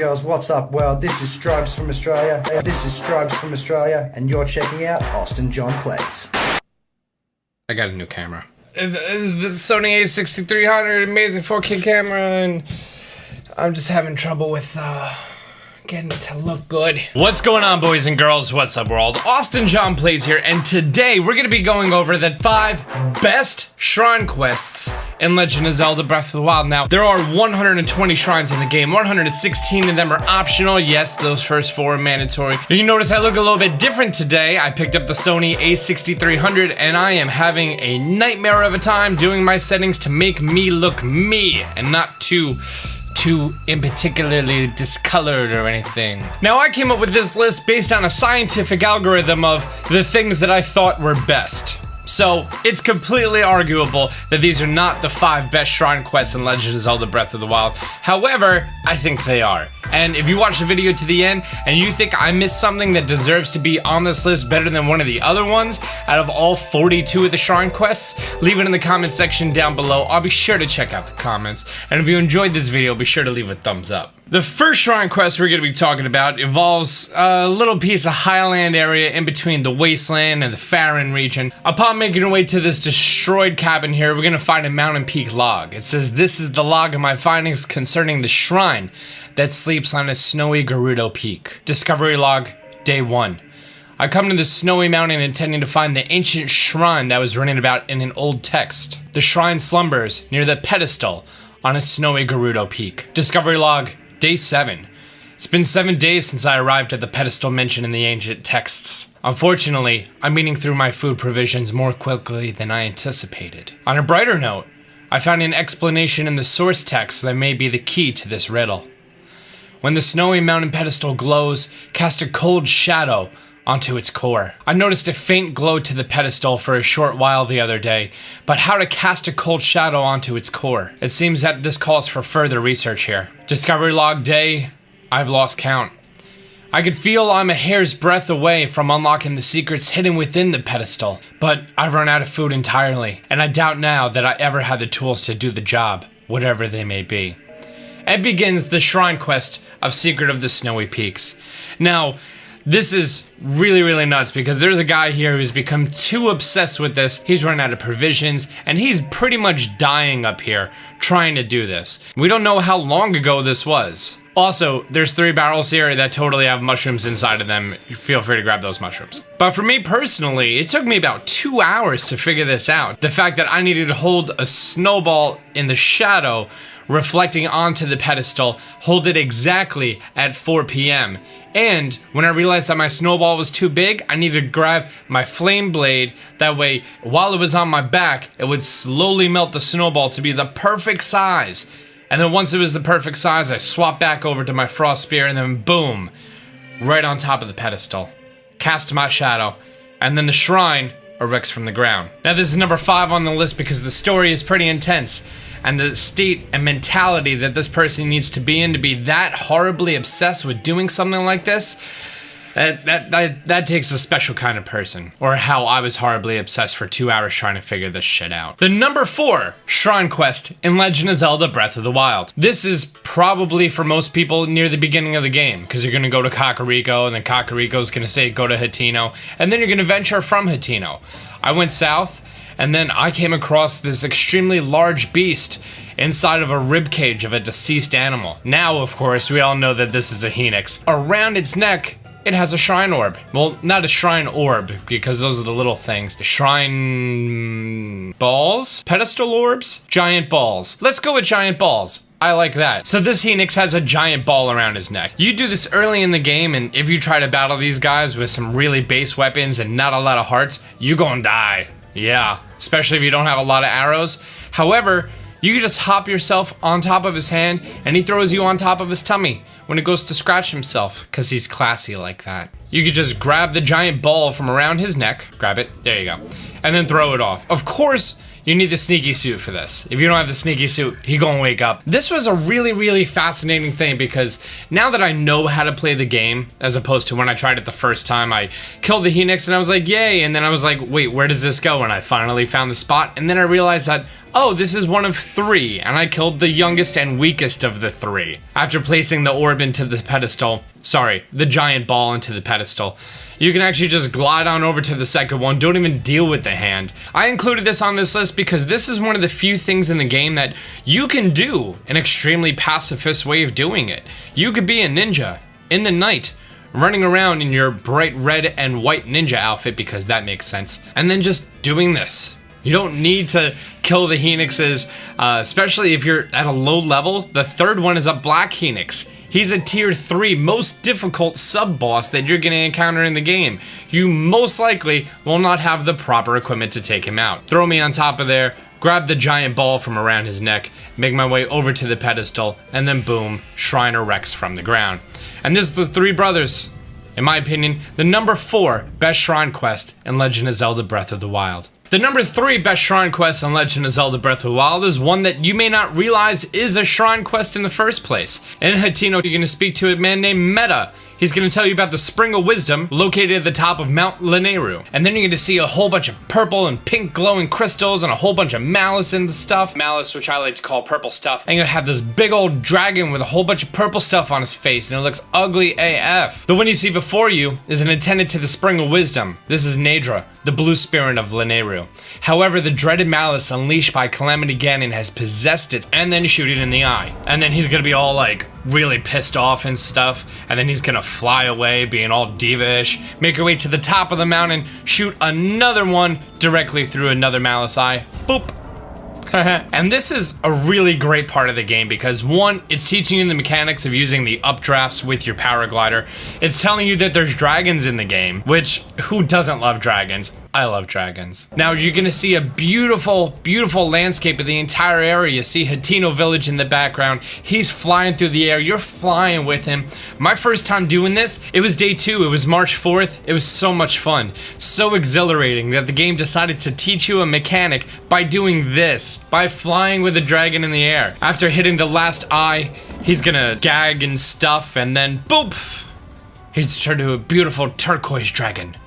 girls, what's up world? This is Stripes from Australia. And you're checking out Austin John Plays. I got a new camera. The Sony a6300, amazing 4K camera, and I'm just having trouble with getting it to look good. What's going on, boys and girls? What's up, world? Austin John Plays here, and today we're gonna be going over the 5 best shrine quests in Legend of Zelda Breath of the Wild. Now, there are 120 shrines in the game. 116 of them are optional. Yes, those first 4 are mandatory. You can notice I look a little bit different today. I picked up the Sony a6300, and I am having a nightmare of a time doing my settings to make me look me, and not too in particularly discolored or anything. Now, I came up with this list based on a scientific algorithm of the things that I thought were best. So, it's completely arguable that these are not the 5 best shrine quests in Legend of Zelda Breath of the Wild. However, I think they are. And if you watch the video to the end and you think I missed something that deserves to be on this list better than one of the other ones out of all 42 of the shrine quests, leave it in the comment section down below. I'll be sure to check out the comments. And if you enjoyed this video, be sure to leave a thumbs up. The first shrine quest we're going to be talking about involves a little piece of highland area in between the wasteland and the Faron region. Upon making our way to this destroyed cabin here, we're going to find a mountain peak log. It says, "This is the log of my findings concerning the shrine that sleeps on a snowy Gerudo peak. Discovery log, day 1. I come to the snowy mountain intending to find the ancient shrine that was written about in an old text. The shrine slumbers near the pedestal on a snowy Gerudo peak. Discovery log, day 7. It's been 7 days since I arrived at the pedestal mentioned in the ancient texts. Unfortunately, I'm eating through my food provisions more quickly than I anticipated. On a brighter note, I found an explanation in the source text that may be the key to this riddle. When the snowy mountain pedestal glows, cast a cold shadow onto its core. I noticed a faint glow to the pedestal for a short while the other day, but how to cast a cold shadow onto its core? It seems that this calls for further research here. Discovery log day, I've lost count. I could feel I'm a hair's breadth away from unlocking the secrets hidden within the pedestal, but I've run out of food entirely, and I doubt now that I ever had the tools to do the job, whatever they may be. And begins the shrine quest of Secret of the Snowy Peaks. Now, this is really nuts because there's a guy here who's become too obsessed with this. He's run out of provisions and he's pretty much dying up here trying to do this. We don't know how long ago this was. Also, there's 3 barrels here that totally have mushrooms inside of them. Feel free to grab those mushrooms. But for me personally, it took me about 2 hours to figure this out. The fact that I needed to hold a snowball in the shadow reflecting onto the pedestal, hold it exactly at 4 p.m. And when I realized that my snowball was too big, I needed to grab my flame blade. That way, while it was on my back, it would slowly melt the snowball to be the perfect size. And then once it was the perfect size, I swapped back over to my frost spear and then boom, right on top of the pedestal. Cast my shadow, and then the shrine erects from the ground. Now this is number 5 on the list because the story is pretty intense. And the state and mentality that this person needs to be in to be that horribly obsessed with doing something like this, that takes a special kind of person. Or how I was horribly obsessed for 2 hours trying to figure this shit out. The number 4 shrine quest in Legend of Zelda Breath of the Wild. This is probably for most people near the beginning of the game because you're gonna go to Kakariko and then Kakariko's gonna say go to Hateno and then you're gonna venture from Hateno. I went south and then I came across this extremely large beast inside of a rib cage of a deceased animal. Now, of course, we all know that this is a Phoenix. Around its neck, it has a shrine orb. Well, not a shrine orb, because those are the little things. Shrine balls? Pedestal orbs? Giant balls. Let's go with giant balls. I like that. So this Phoenix has a giant ball around his neck. You do this early in the game, and if you try to battle these guys with some really base weapons and not a lot of hearts, you gonna die. Yeah, especially if you don't have a lot of arrows. However, you can just hop yourself on top of his hand and he throws you on top of his tummy when it goes to scratch himself, because he's classy like that. You could just grab the giant ball from around his neck, grab it, there you go, and then throw it off. Of course, you need the sneaky suit for this. If you don't have the sneaky suit, he gonna wake up. This was a really fascinating thing because now that I know how to play the game, as opposed to when I tried it the first time, I killed the Phoenix and I was like, yay, and then I was like, wait, where does this go? And I finally found the spot, and then I realized that oh, this is one of 3, and I killed the youngest and weakest of the 3. After placing the orb into the pedestal, sorry, the giant ball into the pedestal, you can actually just glide on over to the second one, don't even deal with the hand. I included this on this list because this is one of the few things in the game that you can do an extremely pacifist way of doing it. You could be a ninja in the night, running around in your bright red and white ninja outfit, because that makes sense, and then just doing this. You don't need to kill the Phoenixes, especially if you're at a low level. The third one is a Black Phoenix. He's a tier 3 most difficult sub-boss that you're going to encounter in the game. You most likely will not have the proper equipment to take him out. Throw me on top of there, grab the giant ball from around his neck, make my way over to the pedestal, and then boom, Shrine erects from the ground. And this is the 3 brothers, in my opinion, the number 4 best shrine quest in Legend of Zelda Breath of the Wild. The number 3 best shrine quest in Legend of Zelda Breath of the Wild is one that you may not realize is a shrine quest in the first place. In Hateno, you're going to speak to a man named Meta. He's going to tell you about the Spring of Wisdom located at the top of Mount Lanayru. And then you're going to see a whole bunch of purple and pink glowing crystals and a whole bunch of malice in the stuff. Malice, which I like to call purple stuff. And you'll have this big old dragon with a whole bunch of purple stuff on his face, and it looks ugly AF. The one you see before you is an attendant to the Spring of Wisdom. This is Nadra, the blue spirit of Lanayru. However, the dreaded malice unleashed by Calamity Ganon has possessed it, and then shoot it in the eye. And then he's going to be all like really pissed off and stuff, and then he's gonna fly away being all diva-ish, make her way to the top of the mountain, shoot another one directly through another malice eye, boop. And this is a really great part of the game because 1, it's teaching you the mechanics of using the updrafts with your paraglider. It's telling you that there's dragons in the game, which, who doesn't love dragons? I love dragons. Now you're gonna see a beautiful, beautiful landscape of the entire area. You see Hateno Village in the background. He's flying through the air. You're flying with him. My first time doing this, it was day 2. It was March 4th. It was so much fun. So exhilarating that the game decided to teach you a mechanic by doing this, by flying with a dragon in the air. After hitting the last eye, he's gonna gag and stuff, and then boop! He's turned into a beautiful turquoise dragon.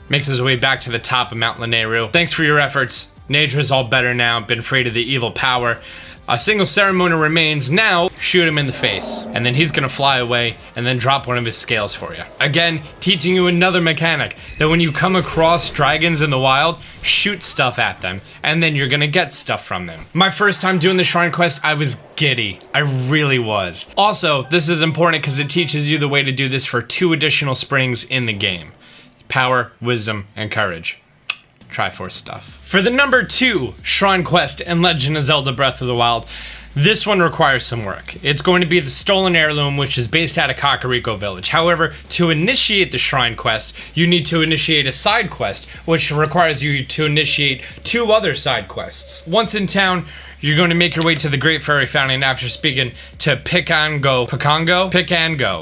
Makes his way back to the top of Mount Lanayru. Thanks for your efforts. Nadra's all better now, been freed of the evil power. A single ceremony remains. Now, shoot him in the face. And then he's gonna fly away and then drop one of his scales for you. Again, teaching you another mechanic, that when you come across dragons in the wild, shoot stuff at them, and then you're gonna get stuff from them. My first time doing the shrine quest, I was giddy. I really was. Also, this is important because it teaches you the way to do this for 2 additional springs in the game. Power, wisdom, and courage. Triforce stuff. For the number 2 shrine quest in Legend of Zelda Breath of the Wild, this one requires some work. It's going to be the Stolen Heirloom, which is based out of Kakariko Village. However, to initiate the shrine quest, you need to initiate a side quest, which requires you to initiate 2 other side quests. Once in town, you're going to make your way to the Great Fairy Fountain after speaking to Picango.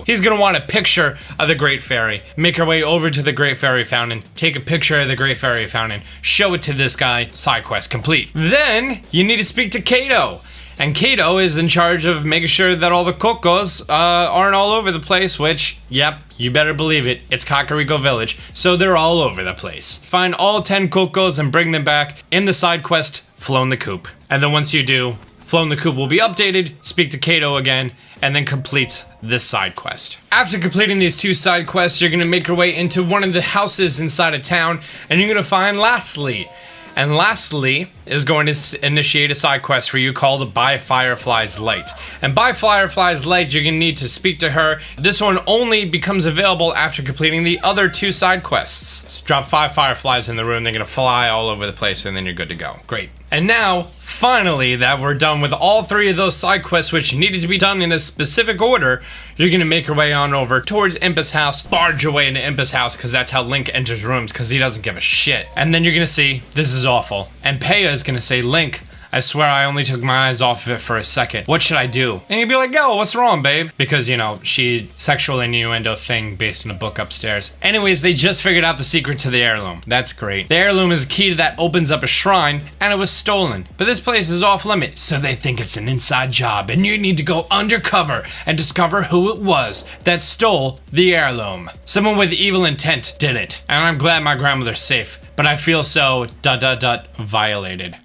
He's going to want a picture of the Great Fairy. Make your way over to the Great Fairy Fountain, take a picture of the Great Fairy Fountain, show it to this guy, side quest complete. Then, you need to speak to Kato. And Kato is in charge of making sure that all the Cocos aren't all over the place, which, yep, you better believe it, it's Kakariko Village, so they're all over the place. Find all 10 Cocos and bring them back in the side quest, Flown the Coop. And then once you do, Flown the Coop will be updated, speak to Kato again, and then complete this side quest. After completing these 2 side quests, you're gonna make your way into one of the houses inside of town, and you're gonna find Lastly. And Lastly is going to initiate a side quest for you called By Firefly's Light. And By Firefly's Light, you're going to need to speak to her. This one only becomes available after completing the other 2 side quests. Drop 5 fireflies in the room, they're going to fly all over the place, and then you're good to go. Great. And now, finally, that we're done with all 3 of those side quests, which needed to be done in a specific order, you're going to make your way on over towards Impa's house, barge your way into Impa's house, because that's how Link enters rooms, because he doesn't give a shit. And then you're going to see, this is awful. And Peya is going to say, Link, I swear I only took my eyes off of it for a second. What should I do? And you'd be like, yo, what's wrong, babe? Because, you know, she sexual innuendo thing based on a book upstairs. Anyways, they just figured out the secret to the heirloom. That's great. The heirloom is a key that opens up a shrine, and it was stolen. But this place is off limit, so they think it's an inside job, and you need to go undercover and discover who it was that stole the heirloom. Someone with evil intent did it, and I'm glad my grandmother's safe, but I feel so violated.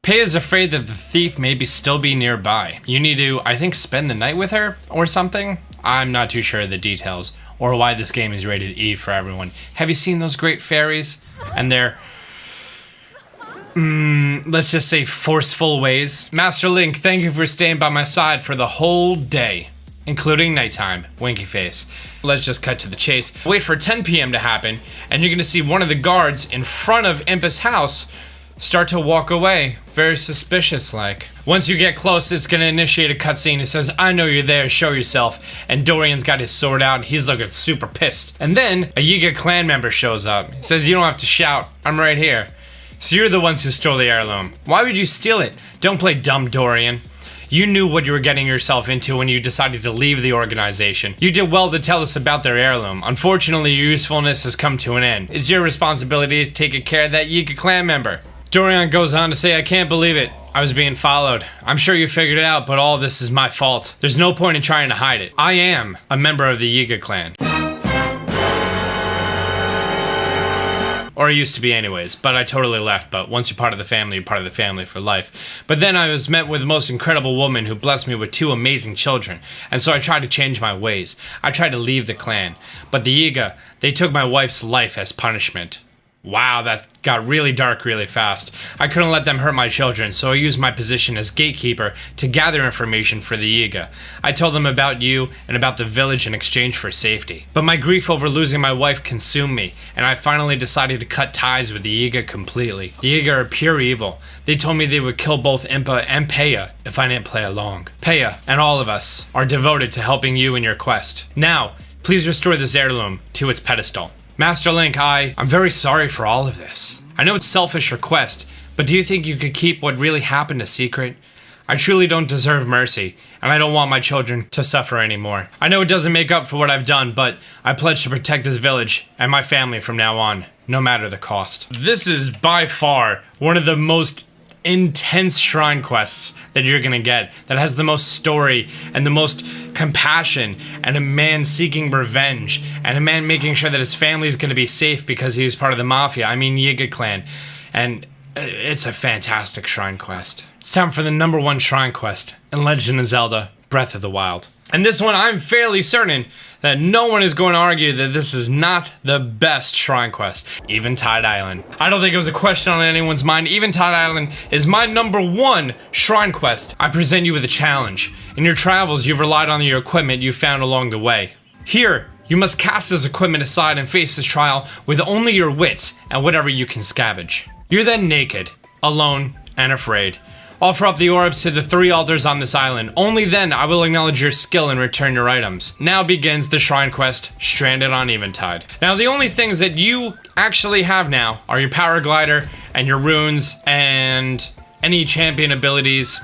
Pei is afraid that the thief may still be nearby. You need to, I think, spend the night with her or something? I'm not too sure of the details or why this game is rated E for everyone. Have you seen those great fairies? And their, let's just say forceful ways? Master Link, thank you for staying by my side for the whole day, including nighttime. Winky face. Let's just cut to the chase. Wait for 10 p.m. to happen, and you're gonna see one of the guards in front of Impa's house start to walk away, very suspicious like. Once you get close, it's gonna initiate a cutscene. It says, I know you're there, show yourself. And Dorian's got his sword out, and he's looking super pissed. And then, a Yiga clan member shows up. He says, you don't have to shout, I'm right here. So you're the ones who stole the heirloom. Why would you steal it? Don't play dumb, Dorian. You knew what you were getting yourself into when you decided to leave the organization. You did well to tell us about their heirloom. Unfortunately, your usefulness has come to an end. It's your responsibility to take care of that Yiga clan member. Dorian goes on to say, I can't believe it. I was being followed. I'm sure you figured it out, but all of this is my fault. There's no point in trying to hide it. I am a member of the Yiga clan. Or I used to be anyways, but I totally left. But once you're part of the family, you're part of the family for life. But then I was met with the most incredible woman who blessed me with 2 amazing children. And so I tried to change my ways. I tried to leave the clan. But the Yiga, they took my wife's life as punishment. Wow, that got really dark really fast. I couldn't let them hurt my children, so I used my position as gatekeeper to gather information for the Yiga. I told them about you and about the village in exchange for safety. But my grief over losing my wife consumed me, and I finally decided to cut ties with the Yiga completely. The Yiga are pure evil. They told me they would kill both Impa and Peya if I didn't play along. Peya and all of us are devoted to helping you in your quest. Now, please restore this heirloom to its pedestal. Master Link, I'm very sorry for all of this. I know it's a selfish request, but do you think you could keep what really happened a secret? I truly don't deserve mercy, and I don't want my children to suffer anymore. I know it doesn't make up for what I've done, but I pledge to protect this village and my family from now on, no matter the cost. This is by far one of the most intense shrine quests that you're gonna get, that has the most story and the most compassion, and a man seeking revenge, and a man making sure that his family is gonna be safe because he was part of the mafia, I mean Yiga clan, and it's a fantastic shrine quest. It's time for the #1 shrine quest in Legend of Zelda Breath of the Wild. And this one, I'm fairly certain that no one is going to argue that this is not the best shrine quest. Eventide Island. I don't think it was a question on anyone's mind. Eventide Island is my #1 shrine quest. I present you with a challenge. In your travels, you've relied on your equipment you found along the way. Here, you must cast this equipment aside and face this trial with only your wits and whatever you can scavenge. You're then naked, alone, and afraid. Offer up the orbs to the 3 altars on this island. Only then I will acknowledge your skill and return your items. Now begins the shrine quest, Stranded on Eventide. Now the only things that you actually have now are your power glider and your runes and any champion abilities.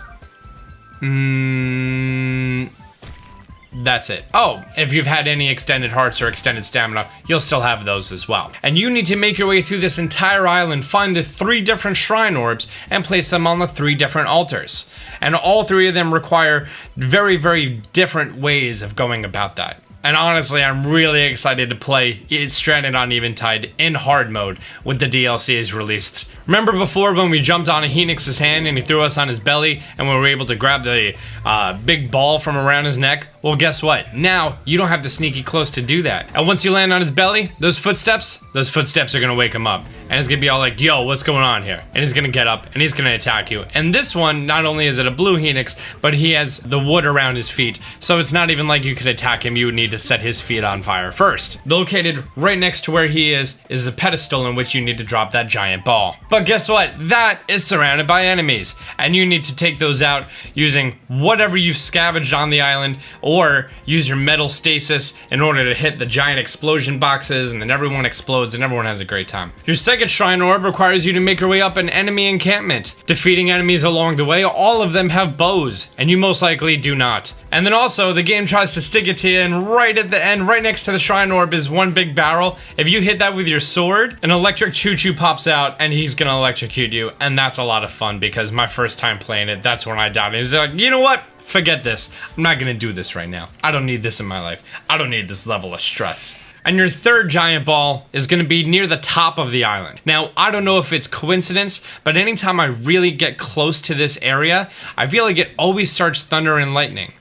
That's it. Oh, if you've had any extended hearts or extended stamina, you'll still have those as well. And you need to make your way through this entire island, find the 3 different shrine orbs, and place them on the 3 different altars. And all 3 of them require very, very different ways of going about that. And honestly, I'm really excited to play Stranded on Eventide in hard mode with the DLCs released. Remember before when we jumped on Henix's hand and he threw us on his belly and we were able to grab the big ball from around his neck? Well, guess what? Now, you don't have to sneaky close to do that. And once you land on his belly, those footsteps are gonna wake him up. And it's gonna be all like, yo, what's going on here? And he's gonna get up and he's gonna attack you. And this one, not only is it a blue Henix, but he has the wood around his feet. So it's not even like you could attack him, you would need to set his feet on fire first. Located right next to where he is the pedestal in which you need to drop that giant ball. But guess what? That is surrounded by enemies. And you need to take those out using whatever you've scavenged on the island, or use your metal stasis in order to hit the giant explosion boxes, and then everyone explodes and everyone has a great time. Your second shrine orb requires you to make your way up an enemy encampment. Defeating enemies along the way, all of them have bows, and you most likely do not. And then also, the game tries to stick it to you, and right at the end, right next to the shrine orb is one big barrel. If you hit that with your sword, an electric choo-choo pops out, and he's gonna electrocute you, and that's a lot of fun, because my first time playing it, that's when I died. It was like, you know what? Forget this. I'm not gonna do this right now. I don't need this in my life. I don't need this level of stress. And your third giant ball is going to be near the top of the island. Now, I don't know if it's coincidence, but anytime I really get close to this area, I feel like it always starts thunder and lightning.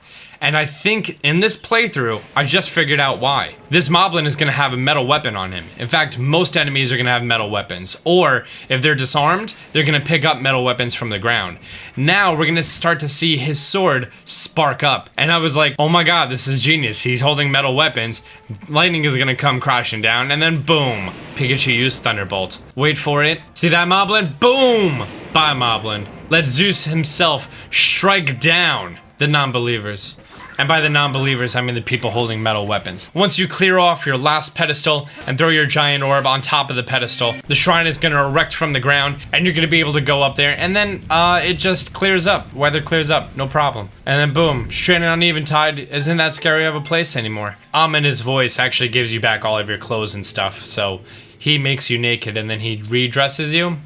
And I think in this playthrough, I just figured out why. This moblin is gonna have a metal weapon on him. In fact, most enemies are gonna have metal weapons. Or, if they're disarmed, they're gonna pick up metal weapons from the ground. Now, we're gonna start to see his sword spark up. And I was like, oh my god, this is genius. He's holding metal weapons. Lightning is gonna come crashing down, and then boom, Pikachu used Thunderbolt. Wait for it. See that moblin? Boom! Bye, moblin. Let Zeus himself strike down the non-believers. And by the non-believers, I mean the people holding metal weapons. Once you clear off your last pedestal and throw your giant orb on top of the pedestal, the shrine is gonna erect from the ground, and you're gonna be able to go up there, and then it just clears up. Weather clears up, no problem. And then boom, stranded on Eventide isn't that scary of a place anymore. His voice actually gives you back all of your clothes and stuff, so he makes you naked and then he redresses you.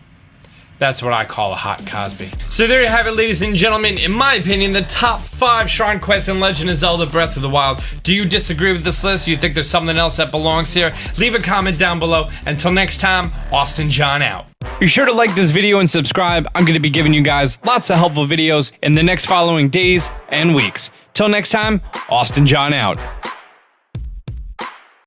That's what I call a hot Cosby. So there you have it, ladies and gentlemen. In my opinion, the top 5 shrine quests in Legend of Zelda Breath of the Wild. Do you disagree with this list? Do you think there's something else that belongs here? Leave a comment down below. Until next time, Austin John out. Be sure to like this video and subscribe. I'm going to be giving you guys lots of helpful videos in the next following days and weeks. Till next time, Austin John out.